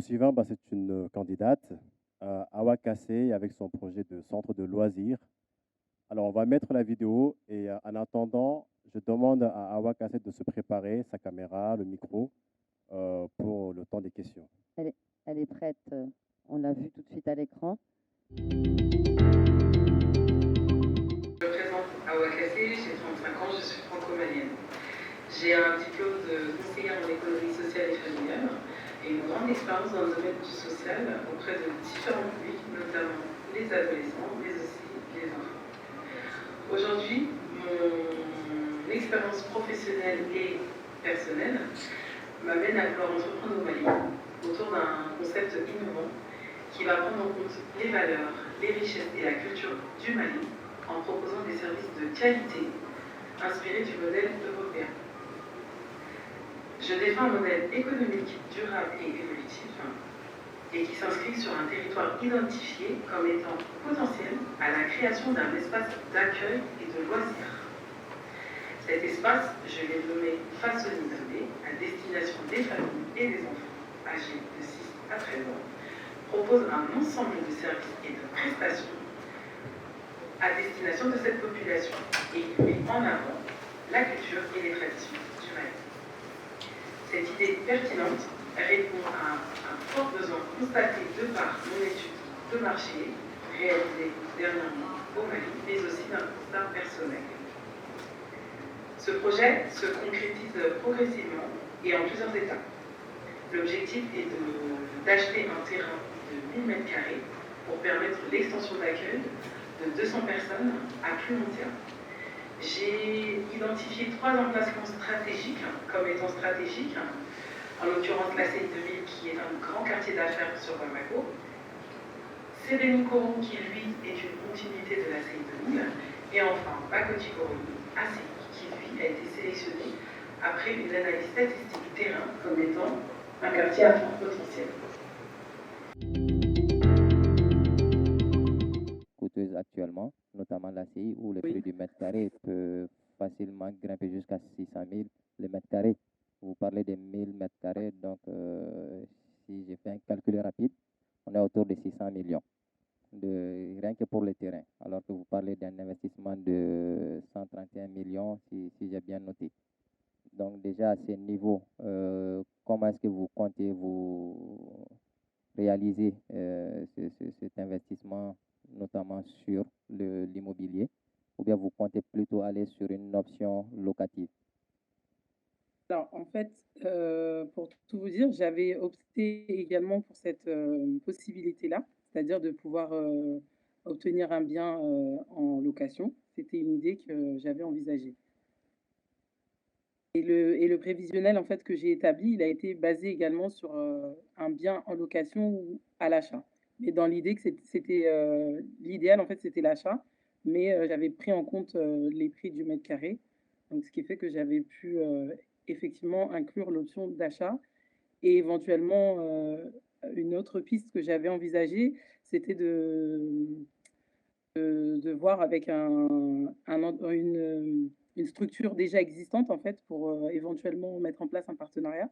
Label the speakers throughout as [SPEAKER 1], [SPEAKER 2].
[SPEAKER 1] suivant, bah, c'est une candidate, Awa Kassé, avec son projet de centre de loisirs. Alors, on va mettre la vidéo et en attendant, je demande à Awa Kassé de se préparer, sa caméra, le micro, pour le temps des questions.
[SPEAKER 2] Elle est, elle est prête. On l'a vu tout de suite à l'écran.
[SPEAKER 3] Je me présente Awa Kassé, j'ai 35 ans, je suis franco-malienne. J'ai un diplôme de conseillère en économie sociale et familiale et une grande expérience dans le domaine du social auprès de différents publics, notamment les adolescents, mais aussi les enfants. Aujourd'hui, mon expérience professionnelle et personnelle m'amène à vouloir entreprendre au Mali autour d'un concept innovant qui va prendre en compte les valeurs, les richesses et la culture du Mali en proposant des services de qualité inspirés du modèle européen. Je défends un modèle économique, durable et évolutif et qui s'inscrit sur un territoire identifié comme étant potentiel à la création d'un espace d'accueil et de loisirs. Cet espace, je l'ai nommé Façonnisé à destination des familles et des enfants âgés de 6 à 13 ans, propose un ensemble de services et de prestations à destination de cette population et il met en avant la culture et les traditions du Mali. Cette idée pertinente répond à un fort besoin constaté de par mon étude de marché réalisée dernièrement au Mali, mais aussi d'un constat personnel. Ce projet se concrétise progressivement et en plusieurs étapes. L'objectif est d'acheter un terrain de 1000 m² pour permettre l'extension d'accueil de 200 personnes à plus long terme. J'ai identifié 3 emplacements stratégiques comme étant stratégiques, en l'occurrence la CI2000 qui est un grand quartier d'affaires sur Bamako, Sébenikoro qui lui est une continuité de la CI2000, et enfin Bakoti-Koro, ACI, qui lui a été sélectionné après une analyse statistique du terrain comme étant un quartier à fort potentiel.
[SPEAKER 4] Coûteuse actuellement, notamment l'ACI, où le prix du mètre carré peut facilement grimper jusqu'à 600 000 le mètre carré. Vous parlez des 1000 mètres carrés, donc si j'ai fait un calcul rapide, on est autour de 600 millions, rien que pour le terrain, alors que vous parlez d'un investissement de 131 millions, si j'ai bien noté. Donc déjà à ce niveau, comment est-ce que vous comptez vous réaliser cet investissement, notamment sur l'immobilier, ou bien vous comptez plutôt aller sur une option locative?
[SPEAKER 5] Alors, en fait, pour tout vous dire, j'avais opté également pour cette, possibilité-là, c'est-à-dire de pouvoir, obtenir un bien, en location. C'était une idée que j'avais envisagée. Et le prévisionnel, en fait, que j'ai établi, il a été basé également sur, un bien en location ou à l'achat. Mais dans l'idée que c'était, l'idéal, en fait, c'était l'achat, mais, j'avais pris en compte, les prix du mètre carré. Donc ce qui fait que j'avais pu, effectivement inclure l'option d'achat et éventuellement, une autre piste que j'avais envisagée, c'était de voir avec une structure déjà existante, en fait, pour, éventuellement mettre en place un partenariat,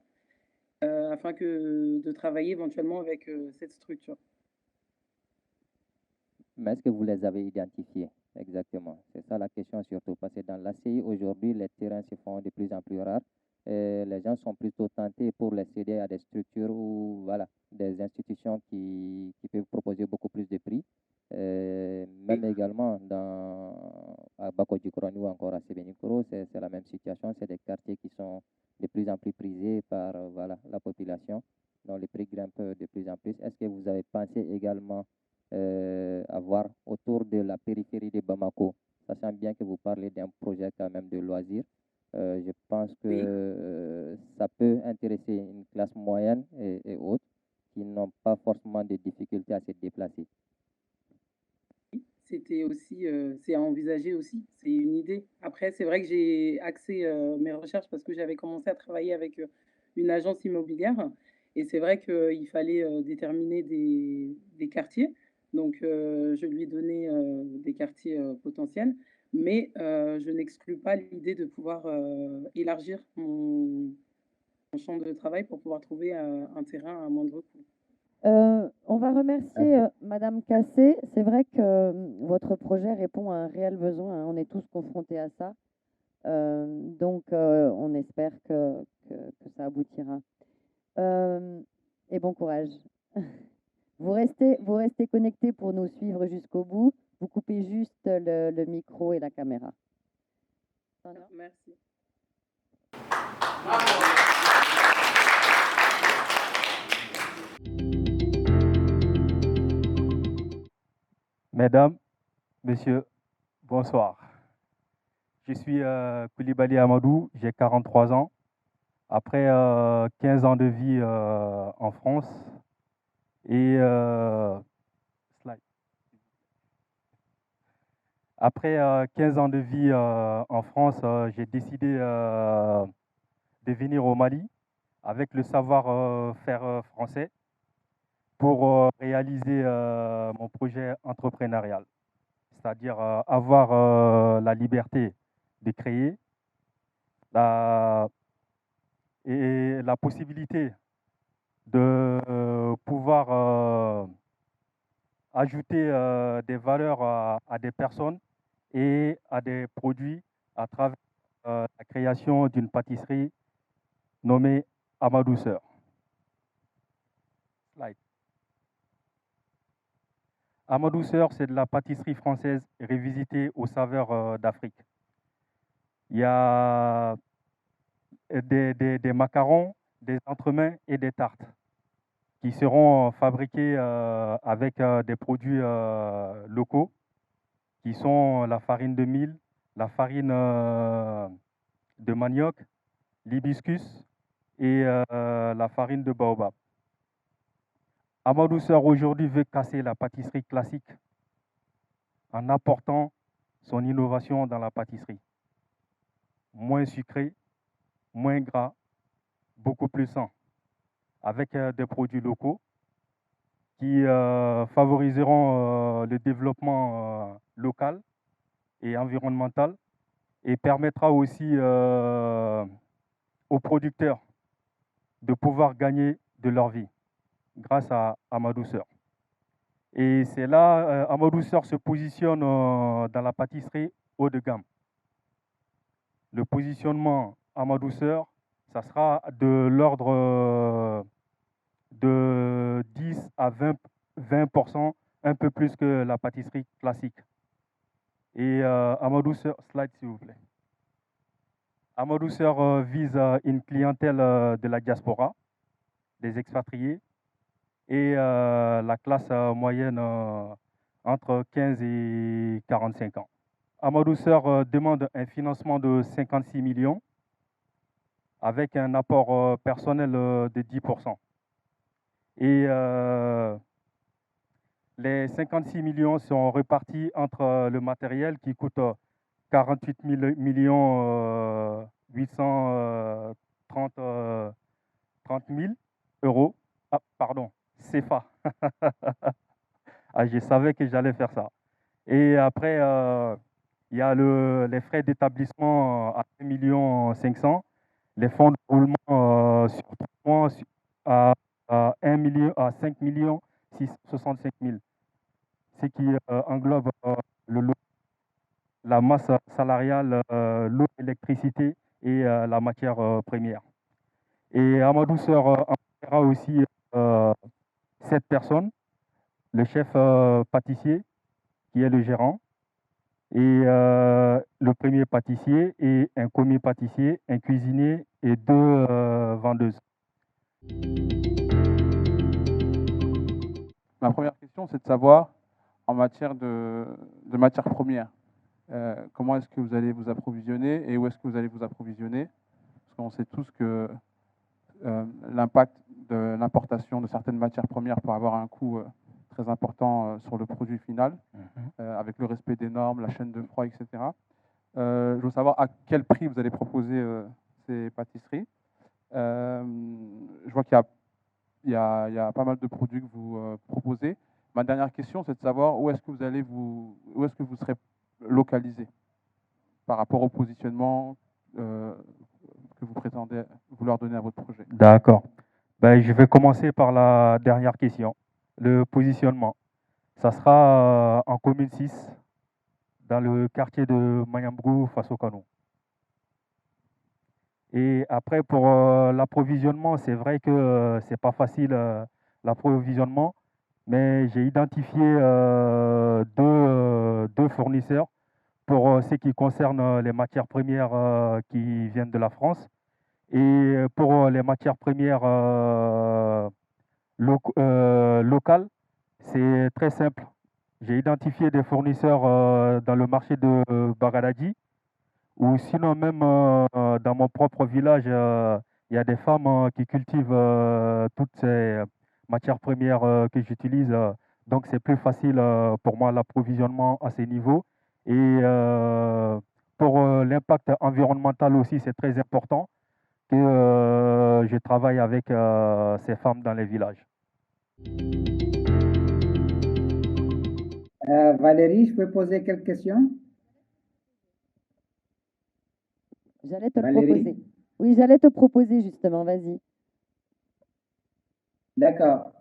[SPEAKER 5] afin que de travailler éventuellement avec, cette structure.
[SPEAKER 4] Mais est-ce que vous les avez identifiés exactement? C'est ça la question surtout, parce que dans l'ACI, aujourd'hui, les terrains se font de plus en plus rares. Et les gens sont plutôt tentés pour les céder à des structures ou voilà, des institutions qui peuvent proposer beaucoup plus de prix. Même également à Bakotjikron ou encore à Sébenikoro, c'est la même situation. C'est des quartiers qui sont de plus en plus prisés par voilà, la population, dont les prix grimpent de plus en plus. Est-ce que vous avez pensé également avoir autour de la périphérie de Bamako, sachant bien que vous parlez d'un projet quand même de loisirs? Je pense que ça peut intéresser une classe moyenne et autres qui n'ont pas forcément de difficultés à se déplacer.
[SPEAKER 5] C'était aussi, c'est à envisager aussi, c'est une idée. Après, c'est vrai que j'ai axé, mes recherches parce que j'avais commencé à travailler avec, une agence immobilière et c'est vrai qu'il fallait, déterminer des quartiers. Donc, je lui ai donné, des quartiers, potentiels, mais, je n'exclus pas l'idée de pouvoir, élargir mon champ de travail pour pouvoir trouver, un terrain à moindre coût.
[SPEAKER 2] On va remercier Madame Cassé. C'est vrai que votre projet répond à un réel besoin, hein. On est tous confrontés à ça. Donc, on espère que ça aboutira. Et bon courage. Vous restez connectés pour nous suivre jusqu'au bout. Vous coupez juste le micro et la caméra.
[SPEAKER 5] Merci.
[SPEAKER 6] Mesdames, Messieurs, bonsoir. Je suis Koulibaly Amadou, j'ai 43 ans. Après 15 ans de vie en France et slide. Après 15 ans de vie en France, j'ai décidé de venir au Mali avec le savoir-faire français pour réaliser mon projet entrepreneurial, c'est-à-dire avoir la liberté de créer et la possibilité de pouvoir ajouter des valeurs à des personnes et à des produits à travers la création d'une pâtisserie nommée À ma douceur. Slide. À ma douceur, c'est de la pâtisserie française révisitée aux saveurs d'Afrique. Il y a des macarons, des entremets et des tartes qui seront fabriqués avec des produits locaux qui sont la farine de mil, la farine de manioc, l'hibiscus et la farine de baobab. À ma douceur aujourd'hui veut casser la pâtisserie classique en apportant son innovation dans la pâtisserie. Moins sucré, moins gras, beaucoup plus sain, avec des produits locaux qui favoriseront le développement local et environnemental et permettra aussi aux producteurs de pouvoir gagner de leur vie grâce à ma douceur. Et c'est là, à ma douceur se positionne dans la pâtisserie haut de gamme. Le positionnement à ma douceur, ça sera de l'ordre de 10 à 20%, un peu plus que la pâtisserie classique. Et à ma douceur, slide s'il vous plaît. À ma douceur vise une clientèle de la diaspora, des expatriés et la classe moyenne entre 15 et 45 ans. À ma douceur demande un financement de 56 millions avec un apport personnel de 10%. Et les 56 millions sont répartis entre le matériel qui coûte 48 millions 830 000 euros. Ah, pardon, CFA. Ah, je savais que j'allais faire ça. Et après, il y a les frais d'établissement à 1,5 million, les fonds de roulement sur 3 mois à 5 665 000, ce qui englobe la masse salariale, l'eau, l'électricité et la matière première. Et à ma douceur, on verra aussi 7 personnes, le chef pâtissier qui est le gérant, et le premier pâtissier et un commis pâtissier, un cuisinier et 2 vendeuses.
[SPEAKER 7] Ma première question, c'est de savoir, en matière de matières premières, comment est-ce que vous allez vous approvisionner et où est-ce que vous allez vous approvisionner? Parce qu'on sait tous que l'impact de l'importation de certaines matières premières peut avoir un coût très important sur le produit final, avec le respect des normes, la chaîne de froid, etc. Je veux savoir à quel prix vous allez proposer ces pâtisseries. Je vois qu'il y a pas mal de produits que vous proposez. Ma dernière question, c'est de savoir où est-ce que vous serez localisé par rapport au positionnement que vous prétendez vouloir donner à votre projet.
[SPEAKER 6] D'accord. Ben, je vais commencer par la dernière question, le positionnement. Ça sera en commune 6, dans le quartier de Mayambrou, face au Canou. Et après, pour l'approvisionnement, c'est vrai que c'est pas facile l'approvisionnement, mais j'ai identifié deux fournisseurs pour ce qui concerne les matières premières qui viennent de la France. Et pour les matières premières locales, c'est très simple. J'ai identifié des fournisseurs dans le marché de Bagadadi, ou sinon même dans mon propre village, il y a des femmes qui cultivent toutes ces matières premières que j'utilise. Donc c'est plus facile pour moi l'approvisionnement à ces niveaux. Et pour l'impact environnemental aussi, c'est très important que je travaille avec ces femmes dans les villages.
[SPEAKER 8] Valérie, je peux poser quelques questions?
[SPEAKER 2] J'allais te le
[SPEAKER 8] Valérie?
[SPEAKER 2] proposer. Oui, j'allais te proposer justement, vas-y.
[SPEAKER 8] D'accord.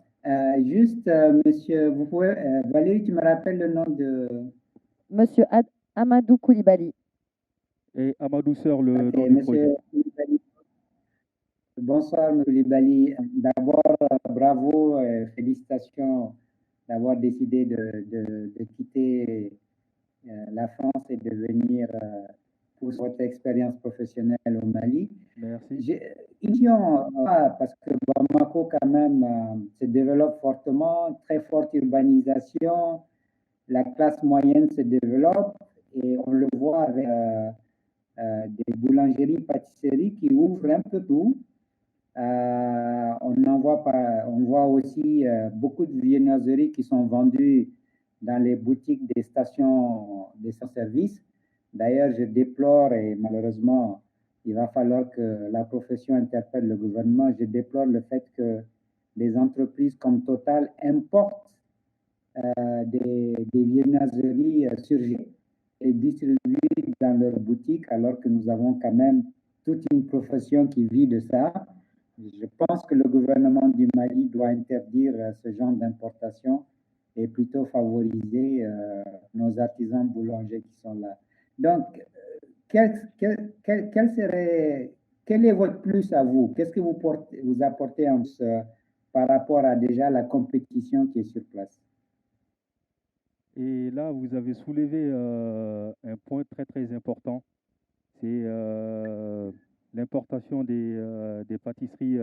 [SPEAKER 8] Juste, monsieur, vous pouvez, Valérie, tu me rappelles le nom de...
[SPEAKER 2] Monsieur Amadou Koulibaly.
[SPEAKER 6] Et à ma douceur, le
[SPEAKER 8] Ok,
[SPEAKER 6] nom du
[SPEAKER 8] monsieur
[SPEAKER 6] projet.
[SPEAKER 8] Koulibaly. Bonsoir, monsieur Koulibaly. D'abord, bravo, félicitations d'avoir décidé de quitter la France et de venir pour votre expérience professionnelle au Mali.
[SPEAKER 6] Merci.
[SPEAKER 8] J'ai une question, parce que Bamako, quand même, se développe fortement, très forte urbanisation, la classe moyenne se développe et on le voit avec des boulangeries, pâtisseries qui ouvrent un peu tout. On voit aussi beaucoup de viennoiseries qui sont vendues dans les boutiques des stations service. D'ailleurs, je déplore, et malheureusement, il va falloir que la profession interpelle le gouvernement, je déplore le fait que des entreprises comme Total importent des viennoiseries surgelées et distribuées dans leurs boutiques, alors que nous avons quand même toute une profession qui vit de ça. Je pense que le gouvernement du Mali doit interdire ce genre d'importation et plutôt favoriser nos artisans boulangers qui sont là. Donc, quel est votre plus à vous? Qu'est-ce que vous apportez en plus par rapport à déjà la compétition qui est sur place?
[SPEAKER 6] Et là, vous avez soulevé un point très très important, c'est l'importation des pâtisseries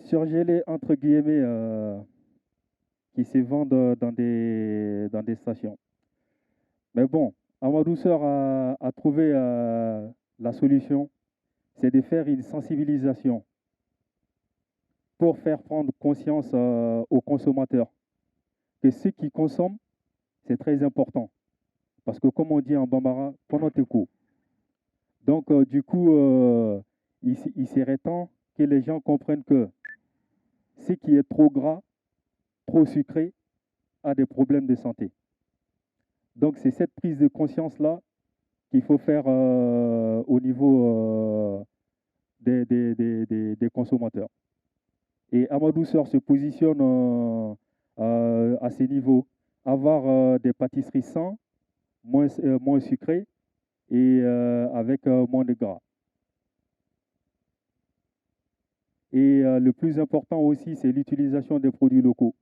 [SPEAKER 6] surgelées, entre guillemets, qui se vendent dans des stations. Mais bon, Amadou Douceur a trouvé la solution, c'est de faire une sensibilisation pour faire prendre conscience aux consommateurs que ce qu'ils consomment, c'est très important. Parce que comme on dit en Bambara, pendant tes coups. Donc du coup, il serait temps que les gens comprennent que ce qui est trop gras, trop sucré, a des problèmes de santé. Donc c'est cette prise de conscience-là qu'il faut faire au niveau des consommateurs. Et Amadou Douceur se positionne à ces niveaux. Avoir des pâtisseries saines, moins sucrées et avec moins de gras. Et le plus important aussi, c'est l'utilisation des produits locaux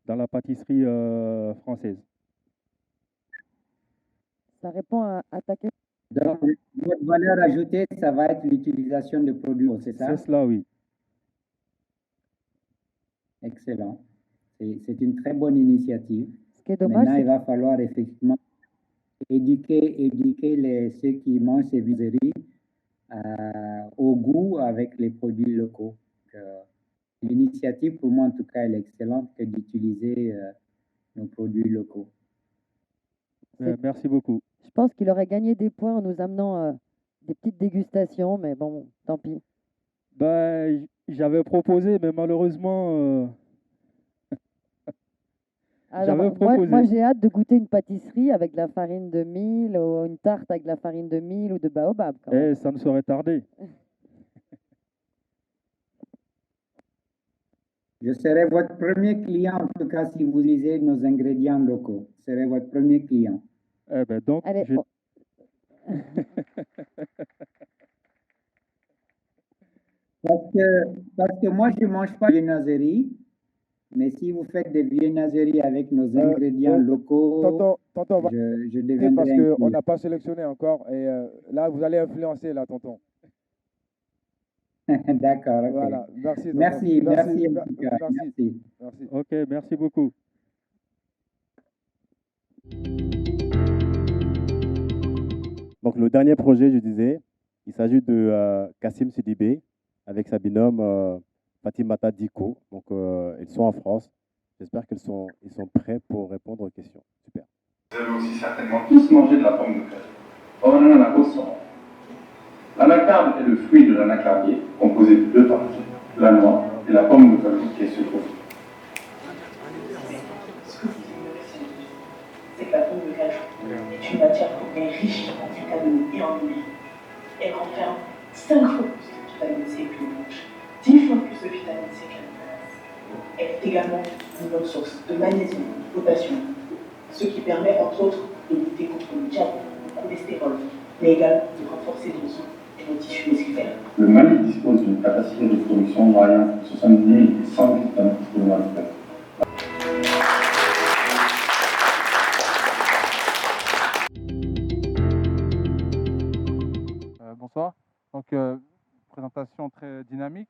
[SPEAKER 6] dans la pâtisserie française.
[SPEAKER 2] Ça répond à ta question.
[SPEAKER 8] Donc, votre valeur ajoutée, ça va être l'utilisation de produits, c'est ça?
[SPEAKER 6] C'est cela, oui.
[SPEAKER 8] Excellent. C'est une très bonne initiative.
[SPEAKER 2] Ce qui est dommage,
[SPEAKER 8] Maintenant,
[SPEAKER 2] c'est
[SPEAKER 8] il va falloir effectivement éduquer ceux qui mangent ces viennoiseries au goût avec les produits locaux. L'initiative, pour moi en tout cas, elle est excellente que d'utiliser nos produits locaux.
[SPEAKER 6] Merci beaucoup.
[SPEAKER 2] Je pense qu'il aurait gagné des points en nous amenant des petites dégustations, mais bon, tant pis.
[SPEAKER 6] Ben, j'avais proposé, mais malheureusement, j'avais proposé.
[SPEAKER 2] Moi j'ai hâte de goûter une pâtisserie avec de la farine de mil ou une tarte avec de la farine de mil ou de baobab. Quand même.
[SPEAKER 6] Ça ne saurait tarder.
[SPEAKER 8] Je serai votre premier client, en tout cas, si vous lisez nos ingrédients locaux. Je serai votre premier client.
[SPEAKER 6] Eh ben donc,
[SPEAKER 2] Allez,
[SPEAKER 6] je-
[SPEAKER 8] Parce que moi, je ne mange pas de viennoiserie, mais si vous faites des viennoiseries avec nos ingrédients locaux,
[SPEAKER 9] Tonton,
[SPEAKER 8] je
[SPEAKER 9] parce
[SPEAKER 8] deviendrai un
[SPEAKER 9] qu'on
[SPEAKER 8] client.
[SPEAKER 9] n'a pas sélectionné encore. Et là, vous allez influencer, là, tonton.
[SPEAKER 8] D'accord, ok.
[SPEAKER 9] Voilà, merci, tonton.
[SPEAKER 8] Merci, merci en tout cas.
[SPEAKER 9] Merci.
[SPEAKER 8] Merci.
[SPEAKER 9] Merci.
[SPEAKER 6] ok, merci beaucoup.
[SPEAKER 1] Donc, le dernier projet, je disais, il s'agit de Kassim Sidibé avec sa binôme Fatimata Diko. Donc, ils sont en France. J'espère ils sont prêts pour répondre aux questions. Super.
[SPEAKER 10] Vous avez aussi certainement tous mangé de la pomme de cajou. L'anacarde est le fruit de l'anacardier, composé de deux parties, la noix et la pomme de cajou qui est sur le côté.
[SPEAKER 3] Ce que vous ignorez, c'est que la pomme de cajou est une matière première riche en vitamines et en minéraux. Elle renferme 5 fois plus de vitamine C que le rouge, 10 fois plus de vitamine C qu'un ananas. Elle est également une bonne source de magnésium, de potassium, ce qui permet entre autres de lutter contre le diabète, le cholestérol, mais également de renforcer nos os et nos tissus musculaires.
[SPEAKER 10] Le Mali dispose d'une capacité de production variant entre 70 000 et 100 000 tonnes pour le Mali.
[SPEAKER 7] Bonsoir. Donc, présentation très dynamique.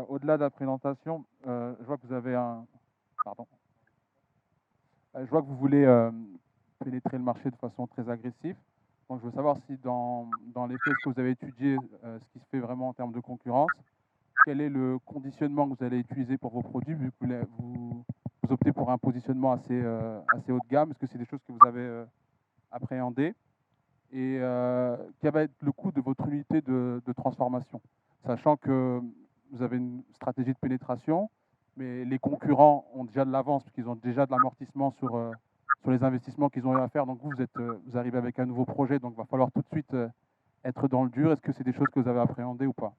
[SPEAKER 7] Au-delà de la présentation, je vois que vous avez un... Pardon. Je vois que vous voulez pénétrer le marché de façon très agressive. Donc, je veux savoir si dans les faits, est-ce que vous avez étudié ce qui se fait vraiment en termes de concurrence? Quel est le conditionnement que vous allez utiliser pour vos produits, vu que vous optez pour un positionnement assez haut de gamme? Est-ce que c'est des choses que vous avez appréhendées? Et quel va être le coût de votre unité de transformation, sachant que vous avez une stratégie de pénétration, mais les concurrents ont déjà de l'avance, puisqu'ils ont déjà de l'amortissement sur les investissements qu'ils ont eu à faire. Donc vous arrivez avec un nouveau projet, donc il va falloir tout de suite être dans le dur. Est-ce que c'est des choses que vous avez appréhendées ou pas?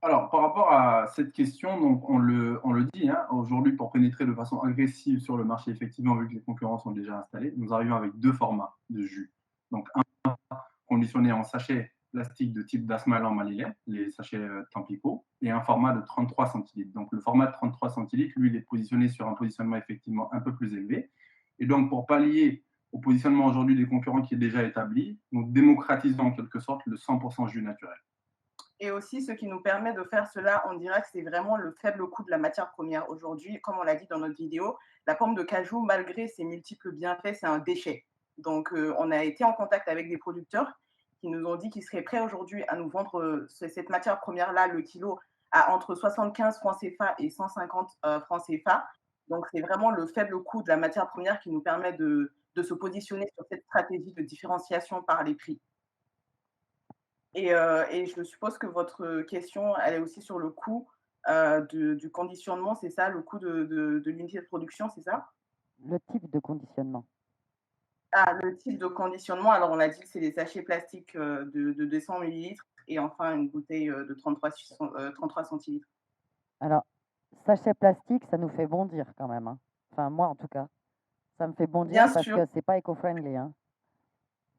[SPEAKER 10] Alors, par rapport à cette question, donc on le dit, hein, aujourd'hui, pour pénétrer de façon agressive sur le marché, effectivement, vu que les concurrents sont déjà installés, nous arrivons avec deux formats de jus. Donc, un conditionné en sachet plastique de type Dasmal en Malilait, les sachets Tampico, et un format de 33 centilitres. Donc, le format de 33 centilitres, lui, il est positionné sur un positionnement effectivement un peu plus élevé. Et donc, pour pallier au positionnement aujourd'hui des concurrents qui est déjà établi, nous démocratisons en quelque sorte le 100% jus naturel.
[SPEAKER 5] Et aussi, ce qui nous permet de faire cela, on dirait que c'est vraiment le faible coût de la matière première. Aujourd'hui, comme on l'a dit dans notre vidéo, la pomme de cajou, malgré ses multiples bienfaits, c'est un déchet. Donc, on a été en contact avec des producteurs qui nous ont dit qu'ils seraient prêts aujourd'hui à nous vendre cette matière première-là, le kilo, à entre 75 francs CFA et 150 francs CFA. Donc, c'est vraiment le faible coût de la matière première qui nous permet de se positionner sur cette stratégie de différenciation par les prix. Et je suppose que votre question, elle est aussi sur le coût du conditionnement, c'est ça? Le coût de l'unité de production, c'est ça?
[SPEAKER 2] le type de conditionnement.
[SPEAKER 5] Ah, le type de conditionnement, alors on a dit que c'est des sachets plastiques de 200 millilitres et enfin une bouteille de 33 centilitres.
[SPEAKER 2] Alors, sachet plastique, ça nous fait bondir quand même, hein. Enfin, moi en tout cas, ça me fait bondir
[SPEAKER 5] Bien
[SPEAKER 2] parce
[SPEAKER 5] sûr.
[SPEAKER 2] que c'est pas éco-friendly, hein.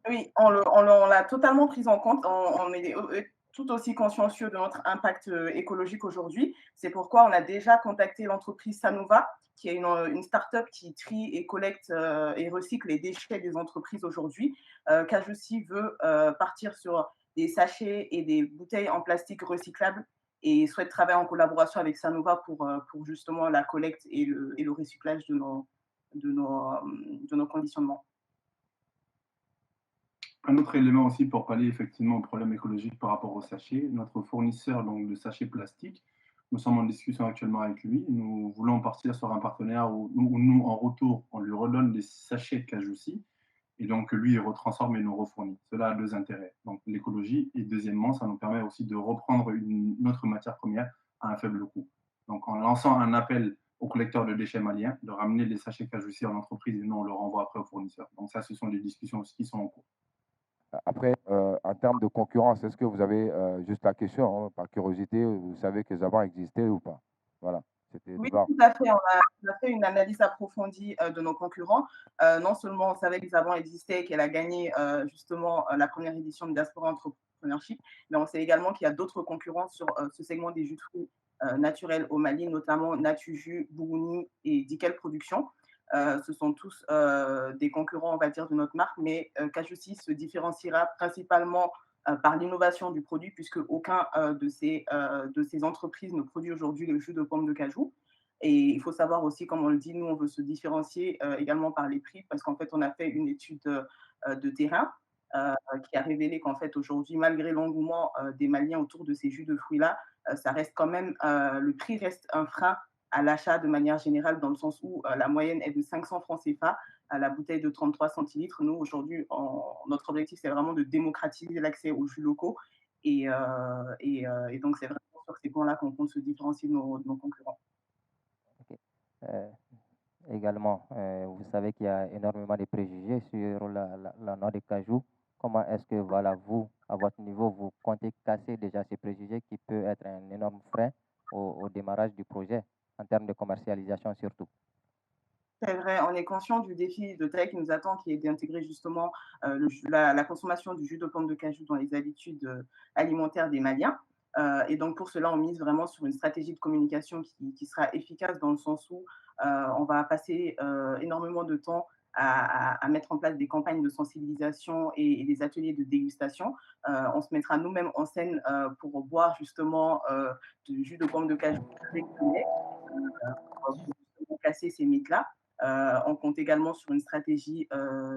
[SPEAKER 5] Oui, on l'a totalement prise en compte. On est tout aussi consciencieux de notre impact écologique aujourd'hui. C'est pourquoi on a déjà contacté l'entreprise Sanova, qui est une start-up qui trie et collecte et recycle les déchets des entreprises aujourd'hui. Cajoussi veut partir sur des sachets et des bouteilles en plastique recyclables et souhaite travailler en collaboration avec Sanova pour justement la collecte et le recyclage de nos conditionnements.
[SPEAKER 10] Un autre élément aussi pour pallier effectivement au problème écologique par rapport aux sachets, notre fournisseur donc, de sachets plastiques, nous sommes en discussion actuellement avec lui. Nous voulons partir sur un partenaire où nous, en retour, on lui redonne des sachets Cajoussi et donc lui, il retransforme et nous refournit. Cela a deux intérêts. Donc l'écologie et deuxièmement, ça nous permet aussi de reprendre une autre matière première à un faible coût. Donc en lançant un appel aux collecteurs de déchets maliens, de ramener les sachets Cajoussi en entreprise et nous, on le renvoie après au fournisseur. Donc ça, ce sont des discussions qui sont en cours.
[SPEAKER 9] Après,
[SPEAKER 11] en termes de concurrence, est-ce que vous avez, juste la question, hein, par curiosité, vous savez que les avants existaient ou pas? Voilà, c'était
[SPEAKER 12] Oui,
[SPEAKER 11] de voir.
[SPEAKER 12] tout à fait. On a fait une analyse approfondie de nos concurrents. Non seulement on savait que Zaban existait et qu'elle a gagné justement la première édition de Diaspora Entrepreneurship, mais on sait également qu'il y a d'autres concurrents sur ce segment des jus de fruits naturels au Mali, notamment Natujus, Bourouni et Dickel Productions. Ce sont tous des concurrents, on va dire, de notre marque, mais Cajusi se différenciera principalement par l'innovation du produit, puisque aucun de ces entreprises ne produit aujourd'hui le jus de pomme de cajou. Et il faut savoir aussi, comme on le dit, nous, on veut se différencier également par les prix, parce qu'en fait, on a fait une étude de terrain qui a révélé qu'en fait, aujourd'hui, malgré l'engouement des Maliens autour de ces jus de fruits-là, ça reste quand même, le prix reste un frein à l'achat de manière générale, dans le sens où la moyenne est de 500 francs CFA à la bouteille de 33 centilitres. Nous, aujourd'hui, notre objectif, c'est vraiment de démocratiser l'accès aux jus locaux. Et donc, c'est vraiment sur ces points-là qu'on compte se différencier de nos concurrents.
[SPEAKER 4] Ok. Également, vous savez qu'il y a énormément de préjugés sur la noix de cajou. Comment est-ce que, voilà, vous, à votre niveau, vous comptez casser déjà ces préjugés qui peut être un énorme frein au démarrage du projet, en termes de commercialisation surtout?
[SPEAKER 12] C'est vrai, on est conscient du défi de taille qui nous attend, qui est d'intégrer justement la consommation du jus de pomme de cajou dans les habitudes alimentaires des Maliens. Et donc, pour cela, on mise vraiment sur une stratégie de communication qui sera efficace, dans le sens où on va passer énormément de temps à mettre en place des campagnes de sensibilisation et des ateliers de dégustation. On se mettra nous-mêmes en scène pour boire justement du jus de pomme de cajou avec le lait, pour justement casser ces mythes-là. On compte également sur une stratégie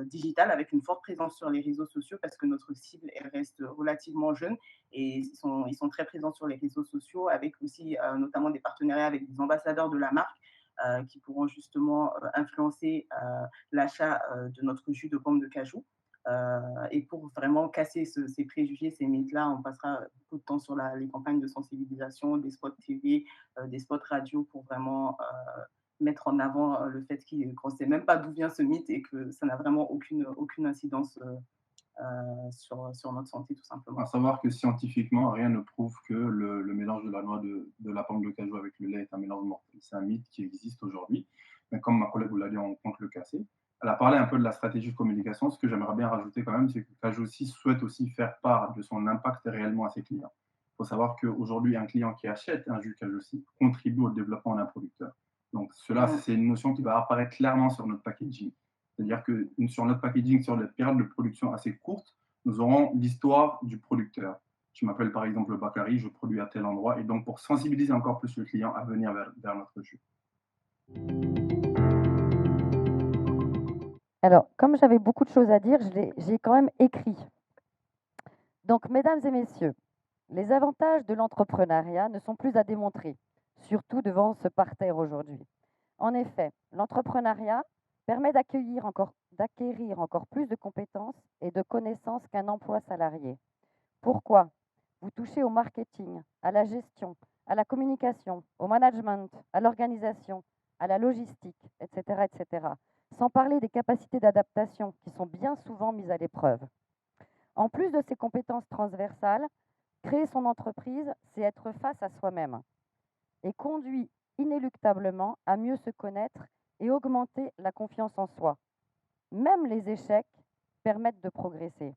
[SPEAKER 12] digitale avec une forte présence sur les réseaux sociaux, parce que notre cible, elle reste relativement jeune et ils sont très présents sur les réseaux sociaux, avec aussi notamment des partenariats avec des ambassadeurs de la marque qui pourront justement influencer l'achat de notre jus de pomme de cajou. Et pour vraiment casser ces préjugés, ces mythes-là, on passera beaucoup de temps sur les campagnes de sensibilisation, des spots TV, des spots radio, pour vraiment mettre en avant le fait qu'on ne sait même pas d'où vient ce mythe et que ça n'a vraiment aucune incidence sur notre santé, tout simplement.
[SPEAKER 10] À savoir que scientifiquement, rien ne prouve que le mélange de la noix de la pomme de cajou avec le lait est un mélange mortel. C'est un mythe qui existe aujourd'hui, mais comme ma collègue vous l'a dit, on compte le casser. Elle a parlé un peu de la stratégie de communication. Ce que j'aimerais bien rajouter quand même, c'est que Cajusi souhaite aussi faire part de son impact réellement à ses clients. Il faut savoir qu'aujourd'hui, un client qui achète un jus Cajusi contribue au développement d'un producteur. Donc cela, c'est une notion qui va apparaître clairement sur notre packaging. C'est-à-dire que sur notre packaging, sur les périodes de production assez courtes, nous aurons l'histoire du producteur. Je m'appelle par exemple Bakary, je produis à tel endroit, et donc pour sensibiliser encore plus le client à venir vers notre jus.
[SPEAKER 2] Alors, comme j'avais beaucoup de choses à dire, j'ai quand même écrit. Donc, mesdames et messieurs, les avantages de l'entrepreneuriat ne sont plus à démontrer, surtout devant ce parterre aujourd'hui. En effet, l'entrepreneuriat permet d'acquérir encore plus de compétences et de connaissances qu'un emploi salarié. Pourquoi? Vous touchez au marketing, à la gestion, à la communication, au management, à l'organisation, à la logistique, etc., etc. Sans parler des capacités d'adaptation qui sont bien souvent mises à l'épreuve. En plus de ces compétences transversales, créer son entreprise, c'est être face à soi-même et conduit inéluctablement à mieux se connaître et augmenter la confiance en soi. Même les échecs permettent de progresser.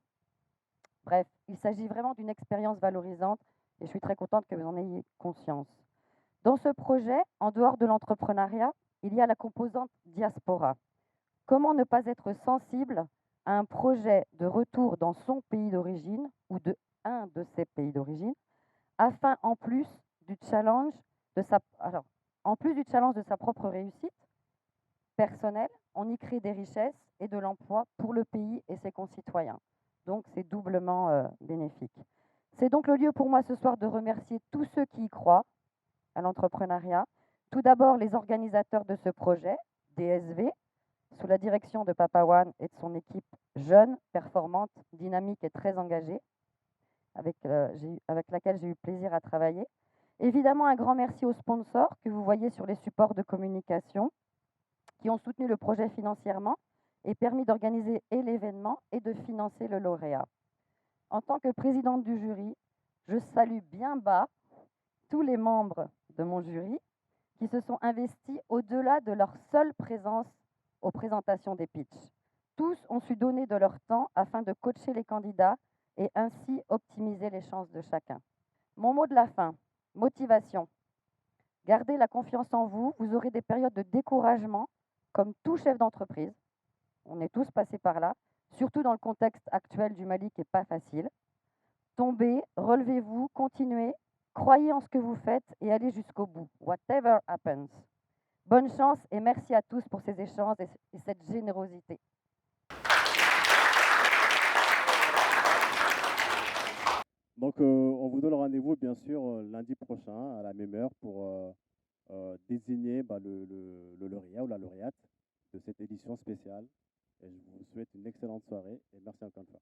[SPEAKER 2] Bref, il s'agit vraiment d'une expérience valorisante et je suis très contente que vous en ayez conscience. Dans ce projet, en dehors de l'entrepreneuriat, il y a la composante diaspora. Comment ne pas être sensible à un projet de retour dans son pays d'origine ou de un de ses pays d'origine, afin en plus du challenge de sa propre réussite personnelle, on y crée des richesses et de l'emploi pour le pays et ses concitoyens. Donc c'est doublement bénéfique. C'est donc le lieu pour moi ce soir de remercier tous ceux qui y croient à l'entrepreneuriat. Tout d'abord les organisateurs de ce projet, DSV, sous la direction de Papa One et de son équipe jeune, performante, dynamique et très engagée, avec laquelle j'ai eu plaisir à travailler. Évidemment, un grand merci aux sponsors que vous voyez sur les supports de communication, qui ont soutenu le projet financièrement et permis d'organiser l'événement et de financer le lauréat. En tant que présidente du jury, je salue bien bas tous les membres de mon jury qui se sont investis au-delà de leur seule présence aux présentations des pitchs. Tous ont su donner de leur temps afin de coacher les candidats et ainsi optimiser les chances de chacun. Mon mot de la fin, motivation. Gardez la confiance en vous, vous aurez des périodes de découragement, comme tout chef d'entreprise. On est tous passés par là, surtout dans le contexte actuel du Mali qui n'est pas facile. Tombez, relevez-vous, continuez, croyez en ce que vous faites et allez jusqu'au bout, whatever happens. Bonne chance et merci à tous pour ces échanges et cette générosité.
[SPEAKER 1] Donc, on vous donne rendez-vous, bien sûr, lundi prochain, à la même heure, pour désigner le lauréat ou la lauréate de cette édition spéciale. Et je vous souhaite une excellente soirée et merci encore une fois.